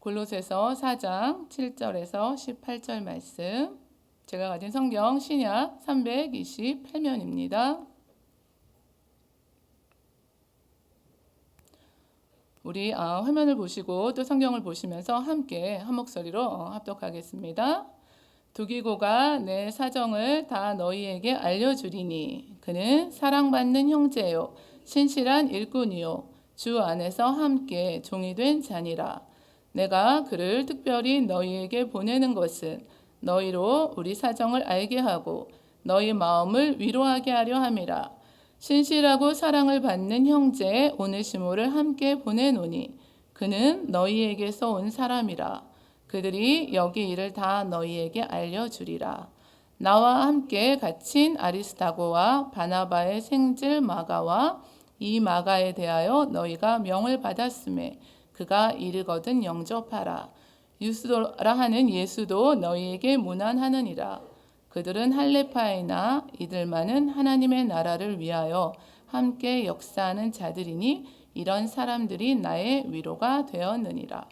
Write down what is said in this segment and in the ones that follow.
골로새서 4장 7절에서 18절 말씀. 제가 가진 성경 신약 328면입니다. 우리 화면을 보시고 또 성경을 보시면서 함께 한 목소리로 합독하겠습니다. 두기고가 내 사정을 다 너희에게 알려주리니 그는 사랑받는 형제요 신실한 일꾼이요 주 안에서 함께 종이 된 자니라. 내가 그를 특별히 너희에게 보내는 것은 너희로 우리 사정을 알게 하고 너희 마음을 위로하게 하려 함이라. 신실하고 사랑을 받는 형제 오네시모를 함께 보내노니 그는 너희에게서 온 사람이라. 그들이 여기 일을 다 너희에게 알려주리라. 나와 함께 갇힌 아리스타고와 바나바의 생질 마가와 이 마가에 대하여 너희가 명을 받았음에 그가 이르거든 영접하라. 유스도라 하는 예수도 너희에게 문안하느니라. 그들은 할레파이나 이들만은 하나님의 나라를 위하여 함께 역사하는 자들이니 이런 사람들이 나의 위로가 되었느니라.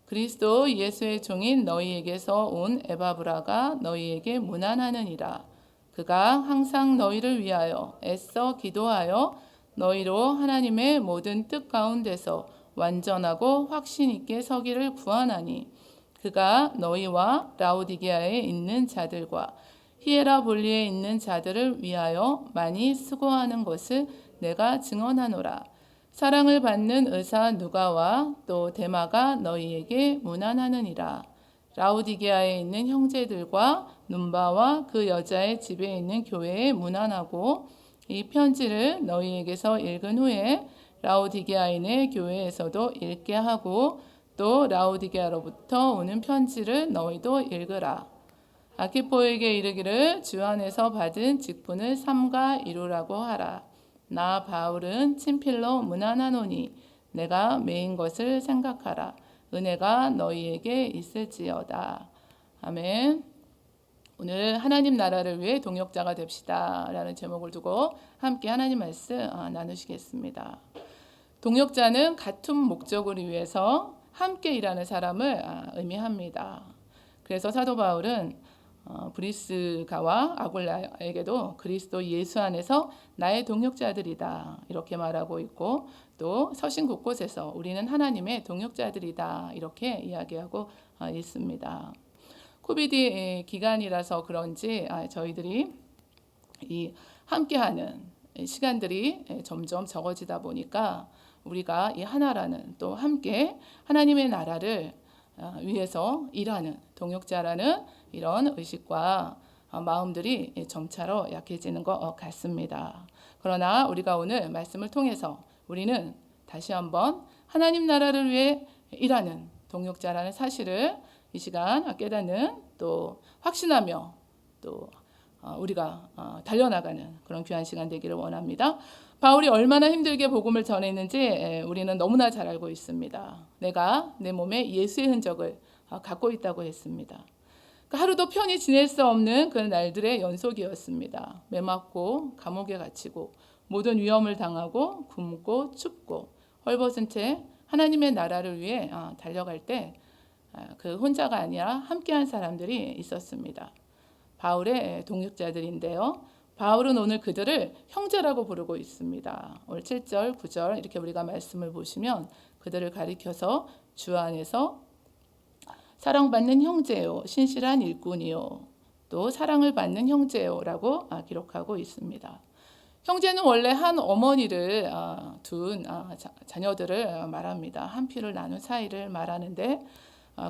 그리스도 예수의 종인 너희에게서 온 에바브라가 너희에게 문안하느니라. 그가 항상 너희를 위하여 애써 기도하여 너희로 하나님의 모든 뜻 가운데서 완전하고 확신 있게 서기를 구하나니 그가 너희와 라오디게아에 있는 자들과 히에라볼리에 있는 자들을 위하여 많이 수고하는 것을 내가 증언하노라. 사랑을 받는 의사 누가와 또 데마가 너희에게 문안하느니라. 라오디게아에 있는 형제들과 눈바와 그 여자의 집에 있는 교회에 문안하고 이 편지를 너희에게서 읽은 후에 라오디게아인의 교회에서도 읽게 하고 또 라오디게아로부터 오는 편지를 너희도 읽으라. 아키포에게 이르기를 주 안에서 받은 직분을 삼가 이루라고 하라. 나 바울은 친필로 문안하노니 내가 매인 것을 생각하라. 은혜가 너희에게 있을지어다. 아멘. 오늘 하나님 나라를 위해 동역자가 됩시다 라는 제목을 두고 함께 하나님 말씀 나누시겠습니다. 동역자는 같은 목적을 위해서 함께 일하는 사람을 의미합니다. 그래서 사도 바울은 브리스가와 아굴라에게도 그리스도 예수 안에서 나의 동역자들이다 이렇게 말하고 있고 또 서신 곳곳에서 우리는 하나님의 동역자들이다 이렇게 이야기하고 있습니다. 코비드 기간이라서 그런지 저희들이 이 함께하는 시간들이 점점 적어지다 보니까 우리가 이 하나라는 또 함께 하나님의 나라를 위해서 일하는 동역자라는 이런 의식과 마음들이 점차로 약해지는 것 같습니다. 그러나 우리가 오늘 말씀을 통해서 우리는 다시 한번 하나님 나라를 위해 일하는 동역자라는 사실을 이 시간 깨닫는 또 확신하며 또 우리가 달려나가는 그런 귀한 시간 되기를 원합니다. 바울이 얼마나 힘들게 복음을 전했는지 우리는 너무나 잘 알고 있습니다. 내가 내 몸에 예수의 흔적을 갖고 있다고 했습니다. 하루도 편히 지낼 수 없는 그런 날들의 연속이었습니다. 매맞고 감옥에 갇히고 모든 위험을 당하고 굶고 춥고 헐벗은 채 하나님의 나라를 위해 달려갈 때 그 혼자가 아니라 함께한 사람들이 있었습니다. 바울의 동역자들인데요. 바울은 오늘 그들을 형제라고 부르고 있습니다. 오늘 7절, 9절 이렇게 우리가 말씀을 보시면 그들을 가리켜서 주 안에서 사랑받는 형제요, 신실한 일꾼이요, 또 사랑을 받는 형제요라고 기록하고 있습니다. 형제는 원래 한 어머니를 둔 자녀들을 말합니다. 한 피를 나눈 사이를 말하는데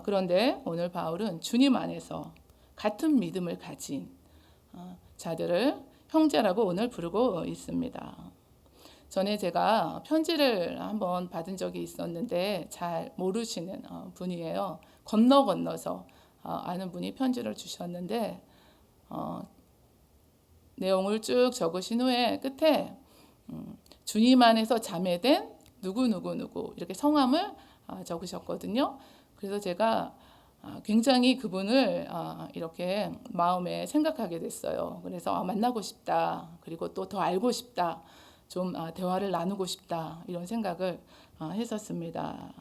그런데 오늘 바울은 주님 안에서 같은 믿음을 가진 자들을 형제라고 오늘 부르고 있습니다. 전에 제가 편지를 한번 받은 적이 있었는데 잘 모르시는 분이에요. 건너서 아는 분이 편지를 주셨는데 내용을 쭉 적으신 후에 끝에 주님 안에서 자매된 누구 이렇게 성함을 적으셨거든요. 그래서 제가 굉장히 그분을 이렇게 마음에 생각하게 됐어요. 그래서 만나고 싶다. 그리고 또 더 알고 싶다. 좀 대화를 나누고 싶다. 이런 생각을 했었습니다.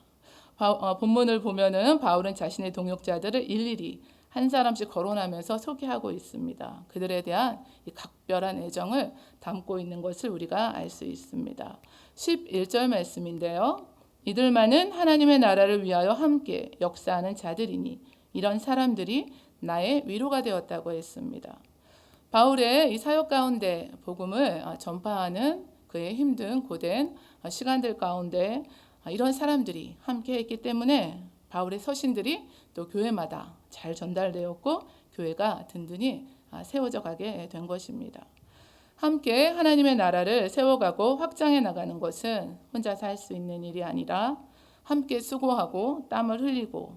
본문을 보면은 바울은 자신의 동역자들을 일일이 한 사람씩 거론하면서 소개하고 있습니다. 그들에 대한 이 각별한 애정을 담고 있는 것을 우리가 알 수 있습니다. 11절 말씀인데요. 이들만은 하나님의 나라를 위하여 함께 역사하는 자들이니 이런 사람들이 나의 위로가 되었다고 했습니다. 바울의 이 사역 가운데 복음을 전파하는 그의 힘든 고된 시간들 가운데 이런 사람들이 함께 했기 때문에 바울의 서신들이 또 교회마다 잘 전달되었고 교회가 든든히 세워져 가게 된 것입니다. 함께 하나님의 나라를 세워가고 확장해 나가는 것은 혼자서 할 수 있는 일이 아니라 함께 수고하고 땀을 흘리고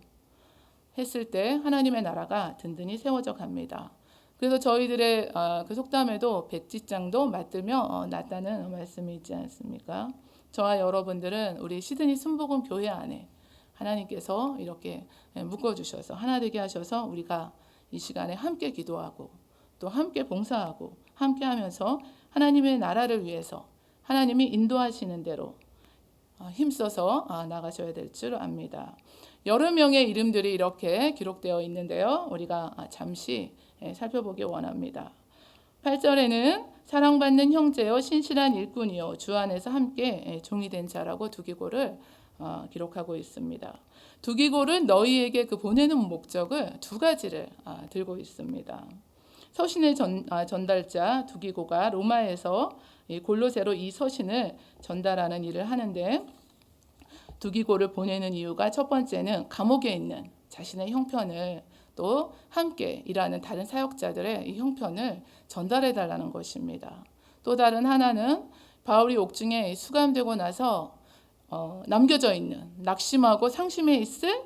했을 때 하나님의 나라가 든든히 세워져 갑니다. 그래서 저희들의 그 속담에도 백지장도 맞들며 낫다는 말씀이 있지 않습니까? 저와 여러분들은 우리 시드니 순복음 교회 안에 하나님께서 이렇게 묶어주셔서 하나 되게 하셔서 우리가 이 시간에 함께 기도하고 또 함께 봉사하고 함께 하면서 하나님의 나라를 위해서 하나님이 인도하시는 대로 힘써서 나가셔야 될 줄 압니다. 여러 명의 이름들이 이렇게 기록되어 있는데요. 우리가 잠시 살펴보기 원합니다. 8절에는 사랑받는 형제요 신실한 일꾼이요 주 안에서 함께 종이 된 자라고 두기고를 기록하고 있습니다. 두기고는 너희에게 그 보내는 목적을 두 가지를 들고 있습니다. 서신의 전달자 두기고가 로마에서 골로새로 이 서신을 전달하는 일을 하는데 두기고를 보내는 이유가 첫 번째는 감옥에 있는 자신의 형편을 또 함께 일하는 다른 사역자들의 이 형편을 전달해 달라는 것입니다. 또 다른 하나는 바울이 옥중에 수감되고 나서 남겨져 있는 낙심하고 상심해 있을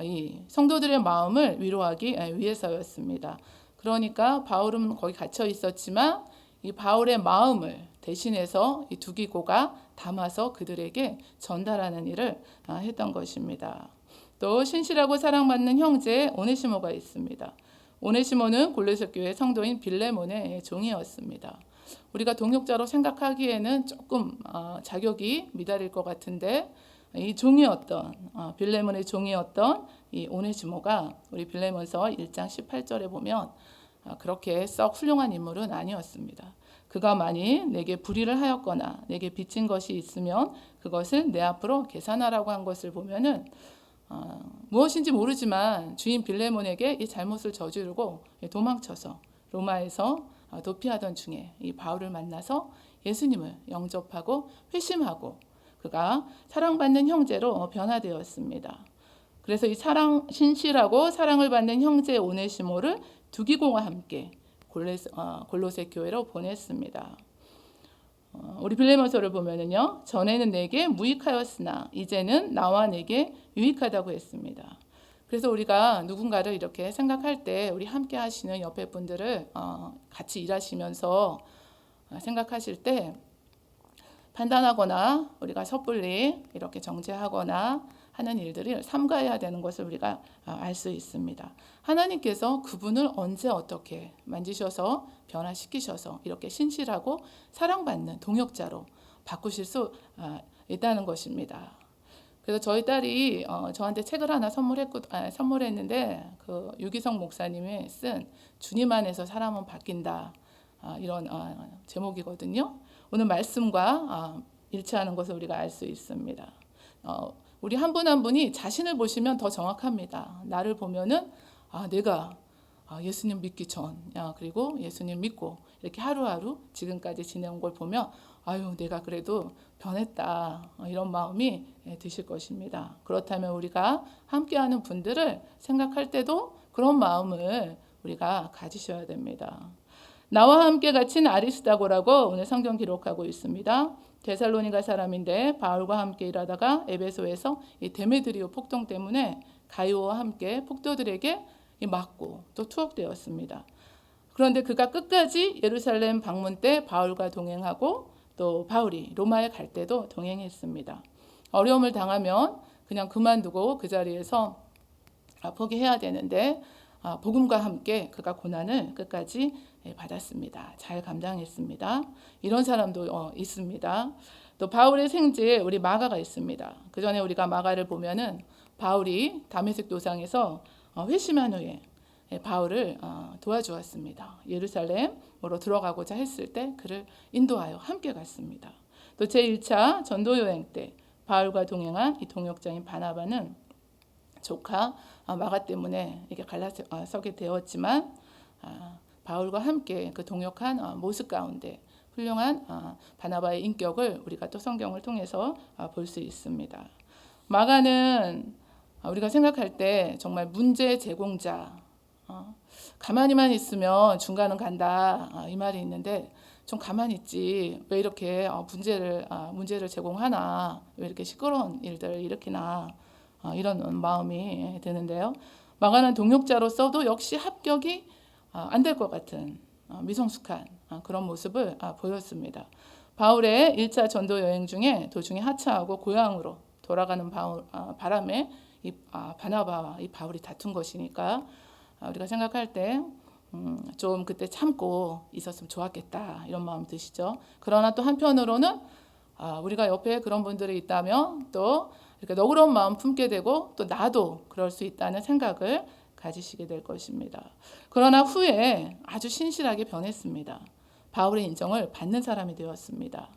이 성도들의 마음을 위로하기 위해서였습니다. 그러니까 바울은 거기 갇혀 있었지만 이 바울의 마음을 대신해서 이 두기고가 담아서 그들에게 전달하는 일을 했던 것입니다. 또 신실하고 사랑받는 형제 오네시모가 있습니다. 오네시모는 골로새 교회 성도인 빌레몬의 종이었습니다. 우리가 동역자로 생각하기에는 조금 자격이 미달일 것 같은데 이 종이었던 빌레몬의 종이었던 이 오네시모가 우리 빌레몬서 1장 18절에 보면 그렇게 썩 훌륭한 인물은 아니었습니다. 그가 만일 내게 불의를 하였거나 내게 빚진 것이 있으면 그것을 내 앞으로 계산하라고 한 것을 보면은 무엇인지 모르지만 주인 빌레몬에게 이 잘못을 저지르고 도망쳐서 로마에서 도피하던 중에 이 바울을 만나서 예수님을 영접하고 회심하고 그가 사랑받는 형제로 변화되었습니다. 그래서 이 신실하고 사랑을 받는 형제 오네시모를 두기고와 함께 골로새 교회로 보냈습니다. 우리 빌레몬서를 보면은요, 전에는 내게 무익하였으나 이제는 나와 내게 유익하다고 했습니다. 그래서 우리가 누군가를 이렇게 생각할 때 우리 함께 하시는 옆에 분들을 같이 일하시면서 생각하실 때 판단하거나 우리가 섣불리 이렇게 정죄하거나 하는 일들을 삼가해야 되는 것을 우리가 알 수 있습니다. 하나님께서 그분을 언제 어떻게 만지셔서 변화시키셔서 이렇게 신실하고 사랑받는 동역자로 바꾸실 수 있다는 것입니다. 그래서 저희 딸이 저한테 책을 하나 선물했는데 그 유기성 목사님이 쓴 주님 안에서 사람은 바뀐다 이런 제목이거든요. 오늘 말씀과 일치하는 것을 우리가 알 수 있습니다. 우리 한 분 한 분이 자신을 보시면 더 정확합니다. 나를 보면은 내가 예수님 믿기 전, 그리고 예수님 믿고 이렇게 하루하루 지금까지 지내온 걸 보면 아유 내가 그래도 변했다 이런 마음이 드실 것입니다. 그렇다면 우리가 함께하는 분들을 생각할 때도 그런 마음을 우리가 가지셔야 됩니다. 나와 함께 갇힌 아리스다고라고 오늘 성경 기록하고 있습니다. 데살로니가 사람인데 바울과 함께 일하다가 에베소에서 이 데메드리오 폭동 때문에 가이오와 함께 폭도들에게 맞고 또 투옥되었습니다. 그런데 그가 끝까지 예루살렘 방문 때 바울과 동행하고 또 바울이 로마에 갈 때도 동행했습니다. 어려움을 당하면 그냥 그만두고 그 자리에서 포기해야 되는데 복음과 함께 그가 고난을 끝까지 받았습니다. 잘 감당했습니다. 이런 사람도 있습니다. 또 바울의 생지에 우리 마가가 있습니다. 그 전에 우리가 마가를 보면은 바울이 다메섹 도상에서 회심한 후에 바울을 도와주었습니다. 예루살렘으로 들어가고자 했을 때 그를 인도하여 함께 갔습니다. 또 제1차 전도 여행 때 바울과 동행한 이 동역자인 바나바는 조카 마가 때문에 이게 갈라서게 되었지만 바울과 함께 그 동역한 모습 가운데 훌륭한 바나바의 인격을 우리가 또 성경을 통해서 볼 수 있습니다. 마가는 우리가 생각할 때 정말 문제 제공자, 가만히만 있으면 중간은 간다 이 말이 있는데 좀 가만히 있지 왜 이렇게 문제를 제공하나 왜 이렇게 시끄러운 일들을 일으키나 이런 마음이 드는데요. 마가는 동역자로서도 역시 합격이 안 될 것 같은 미성숙한 그런 모습을 보였습니다. 바울의 1차 전도 여행 중에 도중에 하차하고 고향으로 돌아가는 바람에 이 바나바와 이 바울이 다툰 것이니까 우리가 생각할 때 좀 그때 참고 있었으면 좋았겠다 이런 마음 드시죠. 그러나 또 한편으로는 우리가 옆에 그런 분들이 있다면 또 이렇게 너그러운 마음 품게 되고 또 나도 그럴 수 있다는 생각을 가지시게 될 것입니다. 그러나 후에 아주 신실하게 변했습니다. 바울의 인정을 받는 사람이 되었습니다.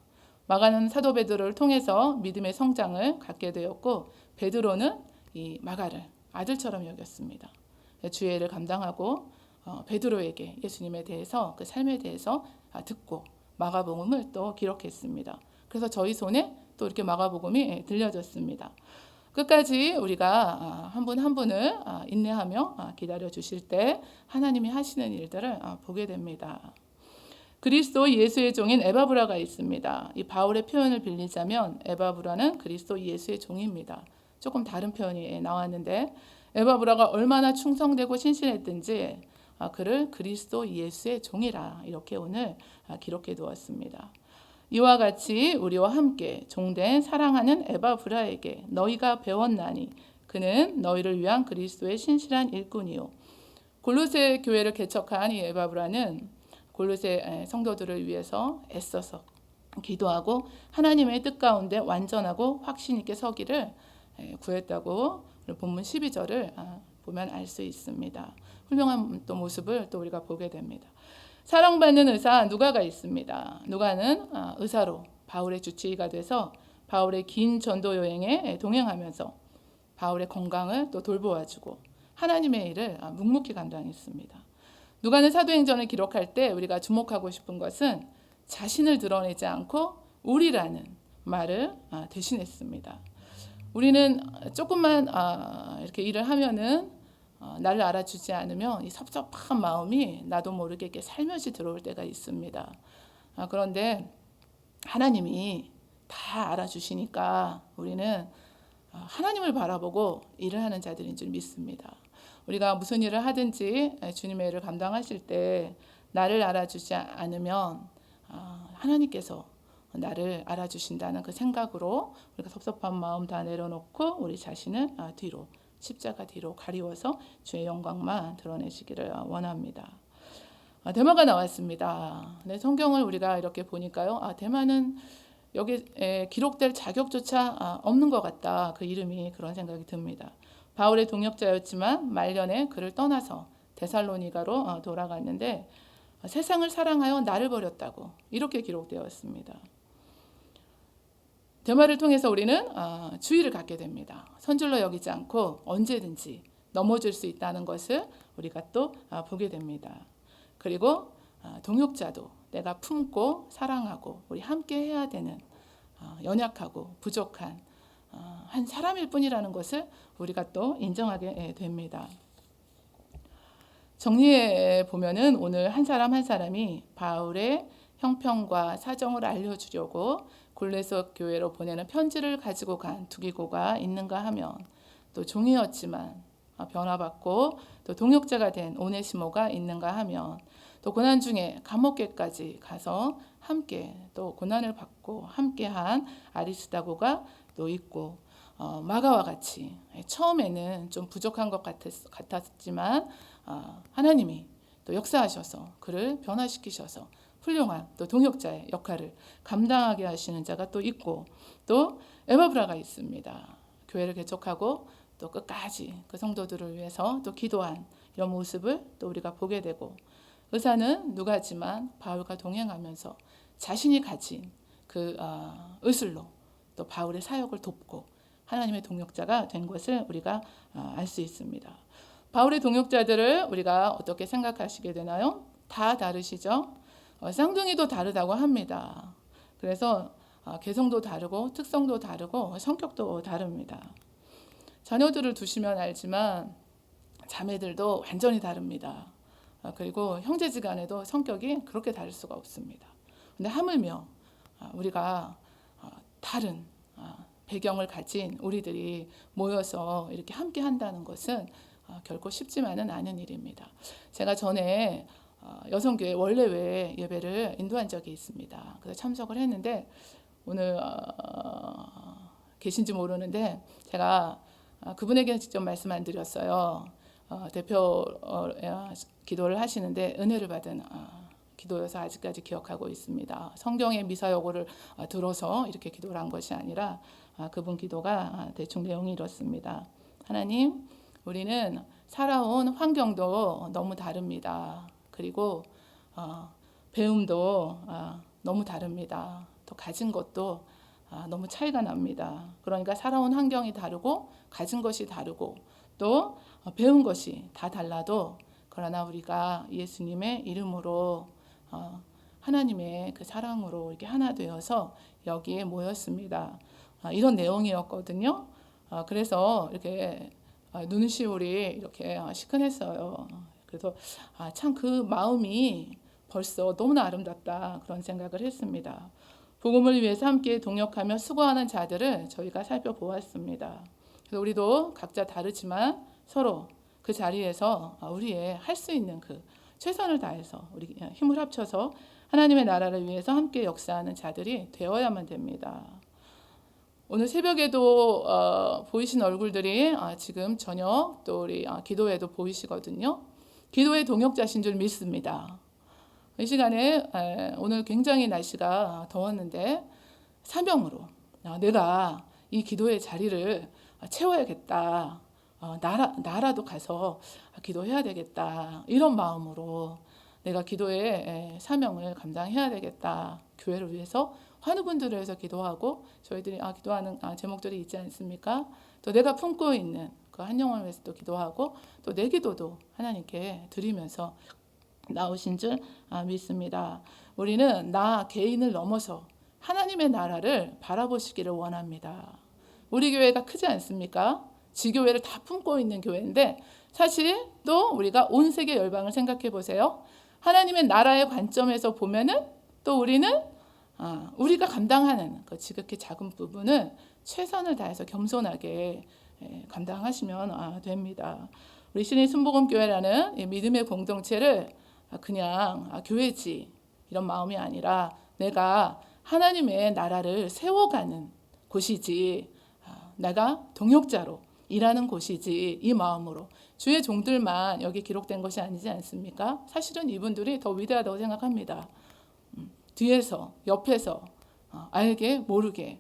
마가는 사도 베드로를 통해서 믿음의 성장을 갖게 되었고 베드로는 이 마가를 아들처럼 여겼습니다. 주의 일을 감당하고 베드로에게 예수님에 대해서 그 삶에 대해서 듣고 마가복음을 또 기록했습니다. 그래서 저희 손에 또 이렇게 마가복음이 들려졌습니다. 끝까지 우리가 한 분 한 분을 인내하며 기다려 주실 때 하나님이 하시는 일들을 보게 됩니다. 그리스도 예수의 종인 에바브라가 있습니다. 이 바울의 표현을 빌리자면 에바브라는 그리스도 예수의 종입니다. 조금 다른 표현이 나왔는데 에바브라가 얼마나 충성되고 신실했든지 그를 그리스도 예수의 종이라 이렇게 오늘 기록해 두었습니다. 이와 같이 우리와 함께 종된 사랑하는 에바브라에게 너희가 배웠나니 그는 너희를 위한 그리스도의 신실한 일꾼이요. 골로새 교회를 개척한 이 에바브라는 골로새 성도들을 위해서 애써서 기도하고 하나님의 뜻 가운데 완전하고 확신 있게 서기를 구했다고 본문 12절을 보면 알 수 있습니다. 훌륭한 또 모습을 또 우리가 보게 됩니다. 사랑받는 의사 누가가 있습니다. 누가는 의사로 바울의 주치의가 돼서 바울의 긴 전도 여행에 동행하면서 바울의 건강을 또 돌보아주고 하나님의 일을 묵묵히 감당했습니다. 누가는 사도행전을 기록할 때 우리가 주목하고 싶은 것은 자신을 드러내지 않고 우리라는 말을 대신했습니다. 우리는 조금만 이렇게 일을 하면은 나를 알아주지 않으면 이 섭섭한 마음이 나도 모르게 이렇게 살며시 들어올 때가 있습니다. 그런데 하나님이 다 알아주시니까 우리는 하나님을 바라보고 일을 하는 자들인 줄 믿습니다. 우리가 무슨 일을 하든지 주님의 일을 감당하실 때 나를 알아주지 않으면 하나님께서 나를 알아주신다는 그 생각으로 우리가 섭섭한 마음 다 내려놓고 우리 자신을 뒤로 십자가 뒤로 가리워서 주의 영광만 드러내시기를 원합니다. 대마가 나왔습니다. 네, 성경을 우리가 이렇게 보니까요. 대마는 여기 기록될 자격조차 없는 것 같다. 그 이름이 그런 생각이 듭니다. 바울의 동역자였지만 말년에 그를 떠나서 데살로니가로 돌아갔는데 세상을 사랑하여 나를 버렸다고 이렇게 기록되었습니다. 대마를 통해서 우리는 주의를 갖게 됩니다. 선줄로 여기지 않고 언제든지 넘어질 수 있다는 것을 우리가 또 보게 됩니다. 그리고 동역자도 내가 품고 사랑하고 우리 함께 해야 되는 연약하고 부족한 한 사람일 뿐이라는 것을 우리가 또 인정하게 됩니다. 정리해 보면은 오늘 한 사람 한 사람이 바울의 형편과 사정을 알려주려고 골로새 교회로 보내는 편지를 가지고 간 두기고가 있는가 하면 또 종이었지만 변화받고 또 동역자가 된 오네시모가 있는가 하면 또 고난 중에 감옥계까지 가서 함께 또 고난을 받고 함께한 아리스다고가 또 있고 마가와 같이 처음에는 좀 부족한 것 같았지만 하나님이 또 역사하셔서 그를 변화시키셔서 훌륭한 또 동역자의 역할을 감당하게 하시는 자가 또 있고, 또 에바브라가 있습니다. 교회를 개척하고 또 끝까지 그 성도들을 위해서 또 기도한 이런 모습을 또 우리가 보게 되고, 의사는 누가지만 바울과 동행하면서 자신이 가진 그 의술로 또 바울의 사역을 돕고 하나님의 동역자가 된 것을 우리가 알 수 있습니다. 바울의 동역자들을 우리가 어떻게 생각하시게 되나요? 다 다르시죠? 쌍둥이도 다르다고 합니다. 그래서 개성도 다르고 특성도 다르고 성격도 다릅니다. 자녀들을 두시면 알지만 자매들도 완전히 다릅니다. 그리고 형제지간에도 성격이 그렇게 다를 수가 없습니다. 근데 하물며 우리가 다른 배경을 가진 우리들이 모여서 이렇게 함께 한다는 것은 결코 쉽지만은 않은 일입니다. 제가 전에 여성교회 원래외 예배를 인도한 적이 있습니다. 그래서 참석을 했는데 오늘 계신지 모르는데 제가 그분에게는 직접 말씀 안 드렸어요. 대표 기도를 하시는데 은혜를 받은 기도여서 아직까지 기억하고 있습니다. 성경의 미사여구를 들어서 이렇게 기도를 한 것이 아니라 그분 기도가 대충 내용이 이렇습니다. 하나님, 우리는 살아온 환경도 너무 다릅니다. 그리고 배움도 너무 다릅니다. 또 가진 것도 너무 차이가 납니다. 그러니까 살아온 환경이 다르고 가진 것이 다르고 또 배운 것이 다 달라도, 그러나 우리가 예수님의 이름으로 하나님의 그 사랑으로 이렇게 하나 되어서 여기에 모였습니다. 이런 내용이었거든요. 그래서 이렇게 눈시울이 이렇게 시큰했어요. 그래서 참 그 마음이 벌써 너무나 아름답다, 그런 생각을 했습니다. 복음을 위해서 함께 동역하며 수고하는 자들을 저희가 살펴보았습니다. 그래서 우리도 각자 다르지만 서로 그 자리에서 우리의 할 수 있는 그 최선을 다해서 우리 힘을 합쳐서 하나님의 나라를 위해서 함께 역사하는 자들이 되어야만 됩니다. 오늘 새벽에도 보이신 얼굴들이 지금 저녁 또 우리 기도회도 보이시거든요. 기도의 동역자신 줄 믿습니다. 이 시간에 오늘 굉장히 날씨가 더웠는데 사명으로 내가 이 기도의 자리를 채워야겠다. 나라도 가서 기도해야 되겠다. 이런 마음으로 내가 기도의 사명을 감당해야 되겠다. 교회를 위해서 환우분들을 위해서 기도하고 저희들이 기도하는 제목들이 있지 않습니까? 또 내가 품고 있는 그 한 영혼을 위해서 또 기도하고 또 내 기도도 하나님께 드리면서 나오신 줄 믿습니다. 우리는 나 개인을 넘어서 하나님의 나라를 바라보시기를 원합니다. 우리 교회가 크지 않습니까? 지교회를 다 품고 있는 교회인데 사실 또 우리가 온 세계 열방을 생각해 보세요. 하나님의 나라의 관점에서 보면은 또 우리는 우리가 감당하는 그 지극히 작은 부분은 최선을 다해서 겸손하게 감당하시면 됩니다. 우리 신의 순복음교회라는 믿음의 공동체를 그냥 교회지 이런 마음이 아니라 내가 하나님의 나라를 세워가는 곳이지, 내가 동역자로 일하는 곳이지, 이 마음으로 주의 종들만 여기 기록된 것이 아니지 않습니까? 사실은 이분들이 더 위대하다고 생각합니다. 뒤에서 옆에서 알게 모르게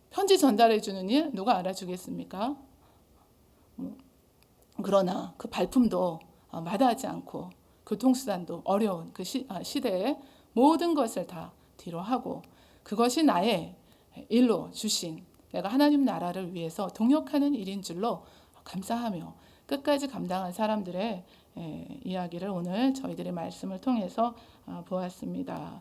편지 전달해 주는 일 누가 알아주겠습니까? 그러나 그 발품도 마다하지 않고 교통수단도 어려운 그 시대에 모든 것을 다 뒤로 하고 그것이 나의 일로 주신 내가 하나님 나라를 위해서 동역하는 일인 줄로 감사하며 끝까지 감당한 사람들의 이야기를 오늘 저희들의 말씀을 통해서 보았습니다.